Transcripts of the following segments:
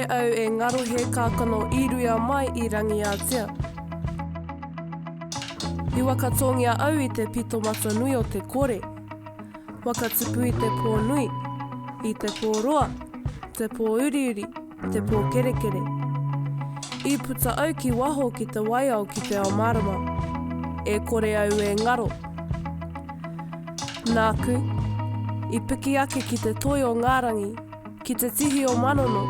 au e ngaro he kākano iruia mai I rangi ātea. I wakatongia au I te pito mata nui o te kore. Wakatupu I te pō nui, I te pō roa, te pō uriuri, te pō kerekere. I puta au ki waho ki te waiao ki te ao marama. E kore au e ngaro. Nāku, I piki ake ki te toi o ngārangi, ki te tihi o manono.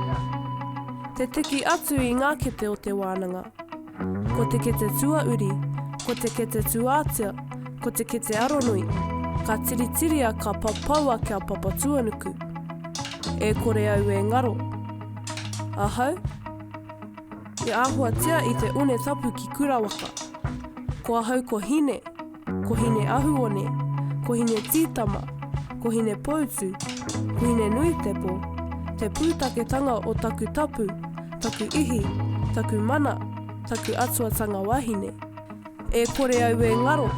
Te tiki atu I ngā kete o te wānanga. Ko te kete tua uri, ko te kete tuātia, ko te kete aronui. Ka tiritiria ka papaua kia papatuanuku. E kore au e ngaro. Ahau, e āhuatia I te une tapu ki kurawaka. Ko ahau ko hine ahuone, ko hine tītama, ko hine poutu, ko hine nui tepo, te pūtaketanga o taku tapu, taku ihi, taku mana, taku atuatanga wahine. E kore au e ngaro,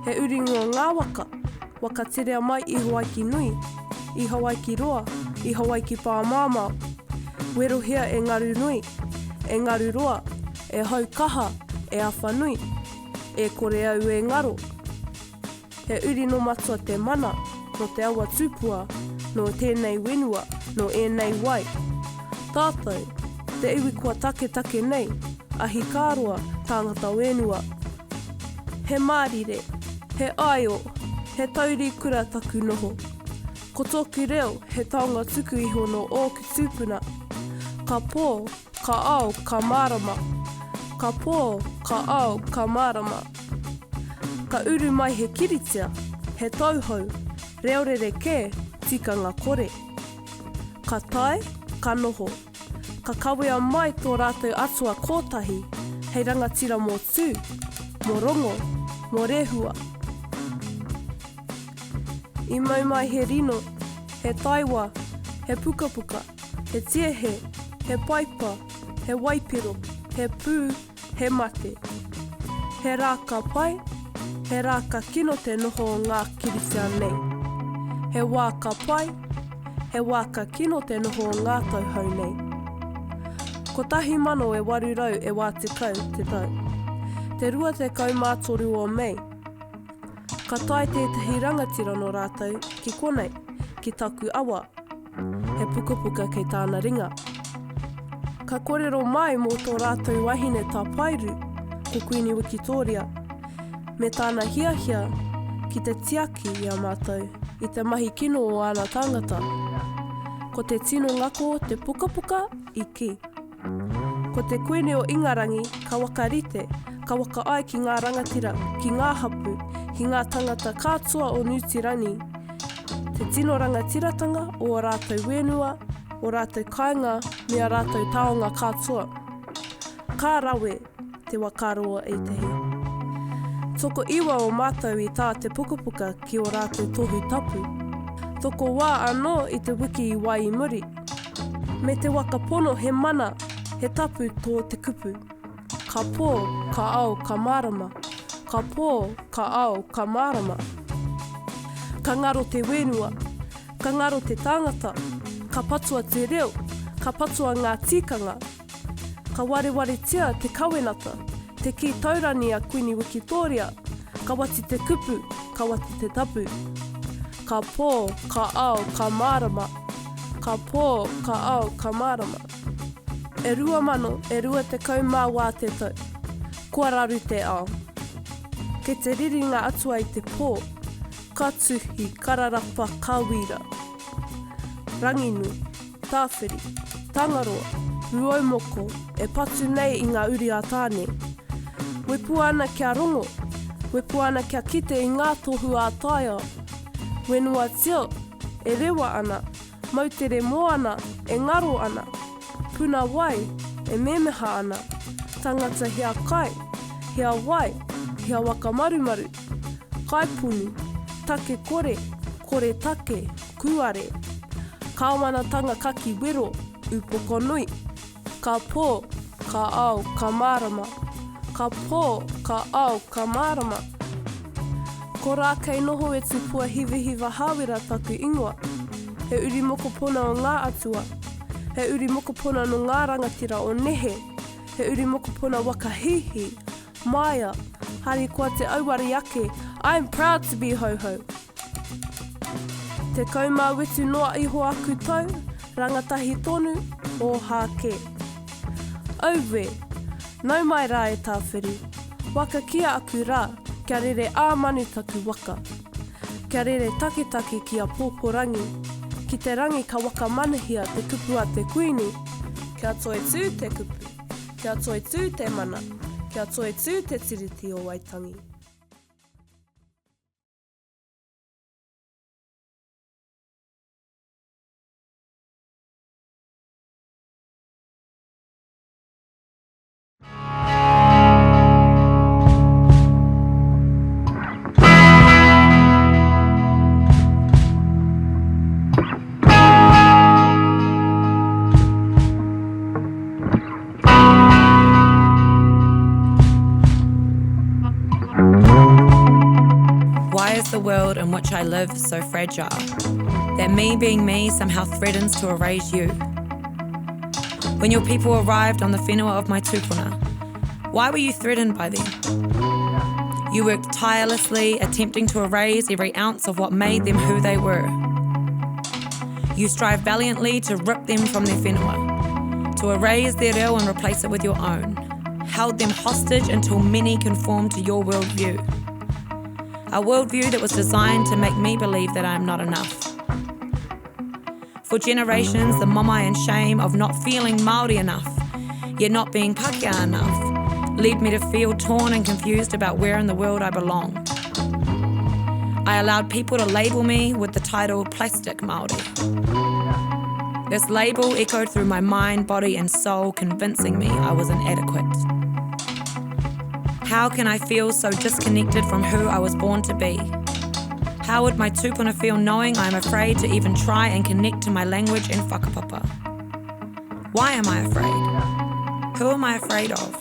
he uringo ngā waka, waka terea mai I Hawaiki nui, I Hawaiki roa, I Hawaiki pāmāmau. Werohia e ngaru nui, e ngaru roa, e hau kaha, e awhanui, e kore au e ngaro. He uri no matua te mana, no te awa tupua, no tēnei wenua, no ēnei wai. Tātou, te iwi kua take nei, ahi kāroa, tāngata wenua. He mārire, he aio, he tauri kura taku noho. Ko tōku reo, he taonga tuku iho no ōku tūpuna. Ka pō, ka ao, ka marama. Ka pō, ka ao, ka marama. Ka uru mai he kiritia, he tauhau, reorere kē, tikanga kore. Ka tai, ka noho. Ka kawea mai tō rātou atua kōtahi, hei rangatira mō tū, mō rongo, mō rehua. I mau mai he rino, he taiwa, he pukapuka, he tiehe, he paipa, he waipiro, he pū, he mate. He rā ka pai, he rā ka kino te noho o ngā kiritia nei. He wā ka pai, he wā ka kino te noho o ngā tauhau nei. Ko tahi mano e warurau e wā te kau te tau. Te rua te kau mātoru o mei. Ka tai tētahi rangatira no rātou ki konei, ki taku awa. He pukapuka kei tāna ringa. Ka korero mai mō tō rātou wahine tā pairu, ko Queen Wikitoria. Me tāna hiahia ki te tiaki I a mātou, I te mahi kino o ana tangata. Ko te tino ngako te pukapuka I ki. Ko te koene o ingarangi ka wakarite, ka waka ai ki ngā rangatira, ki ngā hapu, ki ngā tangata kātua o Nutirani. Te tino rangatiratanga o rātou wenua, o rātou kāinga, me a rātou taonga kātua. Kā rawe te wakaroa e tehi. Toko iwa o mātou I tā te pukapuka ki o rātou tohu tapu. Toko wā anō I te wiki I wai I muri. Me te wakapono he mana, he tapu tō te kupu. Ka pō, ka ao, ka marama. Ka pō, ka ao, ka marama. Ka ngaro te wenua, ka ngaro te tangata, ka patua te reo, ka patua ngā tikanga. Ka wareware tia te kawenata, te ki taurani a Queen Wikitoria, ka wati te kupu, ka wati te tapu. Ka pō, ka ao, ka marama. Ka pō, ka ao, ka marama. E rua mano, e rua te kaumā wā te tau. Kua raru te ao. Ke te riringa atua I te pō, ka tuhi, kararapa, Hawira. Ranginu, tāwhiri, tangaroa, ruaumoko, e patu nei I ngā uri a tāne. We ana kia rongo, we ana kia kite I ngā tohu a taia. Wenua tio, e rewa ana, mautere mō ana, e ngaro ana. Puna wai, e memeha ana. Tangata hea kai, hea wai, hea waka marumaru. Kaipunu, take kore, kore take, kuare. Kāwanatanga kaki wero, upoko nui. Ka pō, ka ao, ka marama. Ka pō, ka ao, ka marama. Ko Rakei noho e tupua hivihiva Hawira taku ingoa. He uri moko pona o ngā atua. he uri mokopuna no ngā rangatira o nehe, he uri mokopuna wakahihi, maia, hari kua te auwari ake, I'm proud to be ho-ho. Te kaumā wetu noa iho aku tau, rangatahi tonu o hake. Auwe, nau mai rā e tāwhiri, waka kia aku rā, kia rere āmanu taku waka. Kia rere taketake kia pōporangi, ki te rangi ka waka manahia te kupu a te kuini, kia toitu te kupu, kia toitu te mana, kia toitu te tiriti o Waitangi. The world in which I live so fragile, that me being me somehow threatens to erase you. When your people arrived on the whenua of my tupuna, why were you threatened by them? You worked tirelessly, attempting to erase every ounce of what made them who they were. You strive valiantly to rip them from their whenua, to erase their reo and replace it with your own, held them hostage until many conformed to your worldview. A worldview that was designed to make me believe that I am not enough. For generations, the mama and shame of not feeling Māori enough, yet not being Pākehā enough, led me to feel torn and confused about where in the world I belonged. I allowed people to label me with the title Plastic Māori. This label echoed through my mind, body and soul, convincing me I was inadequate. How can I feel so disconnected from who I was born to be? How would my tupuna feel knowing I am afraid to even try and connect to my language and whakapapa? Why am I afraid? Who am I afraid of?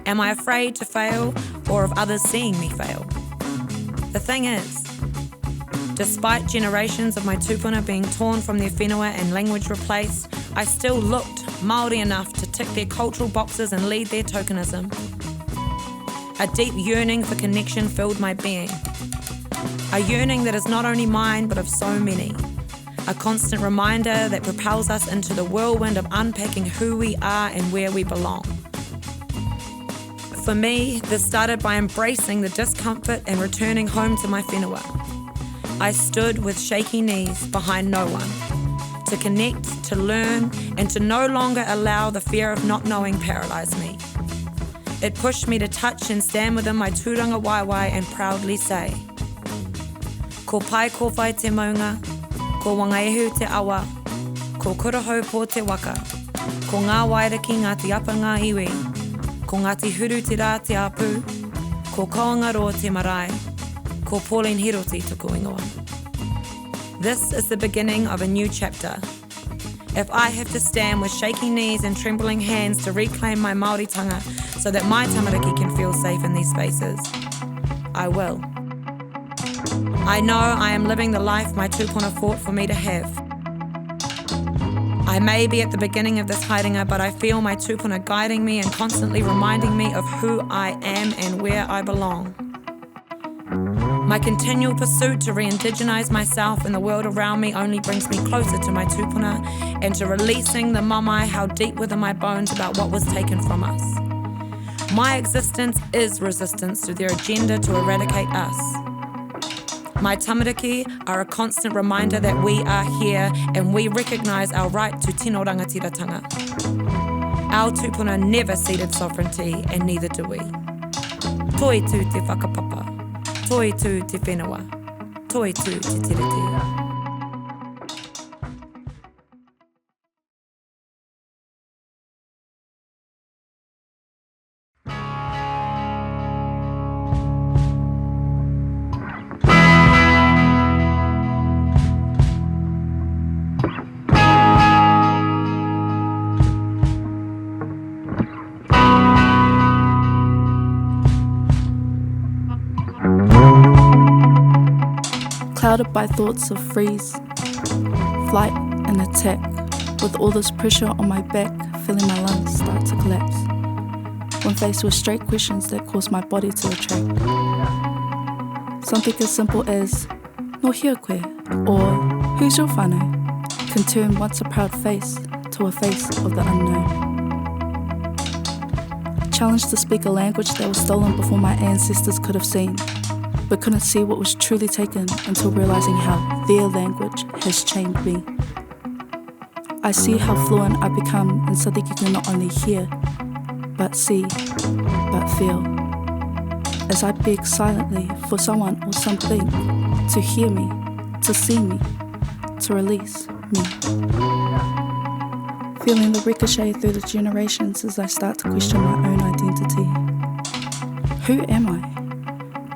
Am I afraid to fail or of others seeing me fail? The thing is, despite generations of my tupuna being torn from their whenua and language replaced, I still looked Māori enough to tick their cultural boxes and lead their tokenism. A deep yearning for connection filled my being. A yearning that is not only mine, but of so many. A constant reminder that propels us into the whirlwind of unpacking who we are and where we belong. For me, this started by embracing the discomfort and returning home to my whenua. I stood with shaky knees behind no one, to connect, to learn, and to no longer allow the fear of not knowing paralyze me. It pushed me to touch and stand within my tūranga waiwai and proudly say, ko pai ko whai te maunga, ko wangaihu te awa, ko kurahau pō te waka, ko ngā Wairiki Ngāti apa ngā iwi, ko Ngāti huru te rā te apu, ko Kauangaroa te Marae, ko Pauline Hiroti tuku ingoa. This is the beginning of a new chapter. If I have to stand with shaky knees and trembling hands to reclaim my Māoritanga so that my tamariki can feel safe in these spaces, I will. I know I am living the life my tūpuna fought for me to have. I may be at the beginning of this haerenga, but I feel my tūpuna guiding me and constantly reminding me of who I am and where I belong. My continual pursuit to re-indigenize myself and the world around me only brings me closer to my tūpuna and to releasing the mamai held deep within my bones about what was taken from us. My existence is resistance to their agenda to eradicate us. My tamariki are a constant reminder that we are here and we recognise our right to tino rangatiratanga. Our tūpuna never ceded sovereignty and neither do we. Toitu te whakapapa. Toitu te whenua, toitu te tiriti. Clouded by thoughts of freeze, flight and attack, With all this pressure on my back, feeling my lungs start to collapse. When faced with straight questions that cause my body to retract. Something as simple as, no hia koe, or who's your whānau, can turn once a proud face to a face of the unknown. Challenged to speak a language that was stolen before my ancestors could have seen, but couldn't see what was truly taken until realizing how their language has changed me. I see how fluent I become in something you can not only hear, but see, but feel. As I beg silently for someone or something to hear me, to see me, to release me. Feeling the ricochet through the generations as I start to question my own identity. Who am I?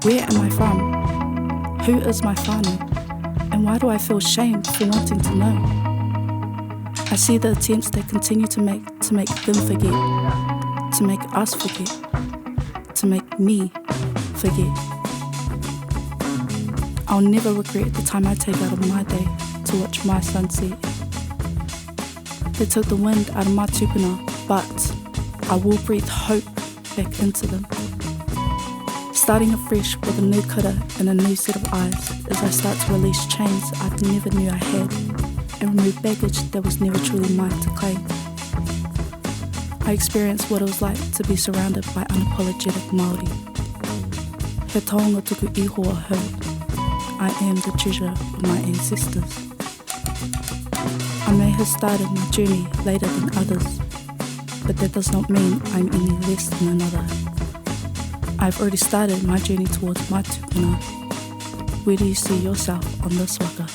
Where am I from? Who is my whānau? And why do I feel shame for wanting to know? I see the attempts they continue to make them forget, to make us forget, to make me forget. I'll never regret the time I take out of my day to watch my sunset. They took the wind out of my tupuna, but I will breathe hope back into them. Starting afresh with a new kura and a new set of eyes as I start to release chains I never knew I had and remove baggage that was never truly mine to claim. I experienced what it was like to be surrounded by unapologetic Māori. He taonga tuku iho a hau. I am the treasure of my ancestors. I may have started my journey later than others, but that does not mean I'm any less than another. I've already started my journey towards my tupuna. Where do you see yourself on this waka?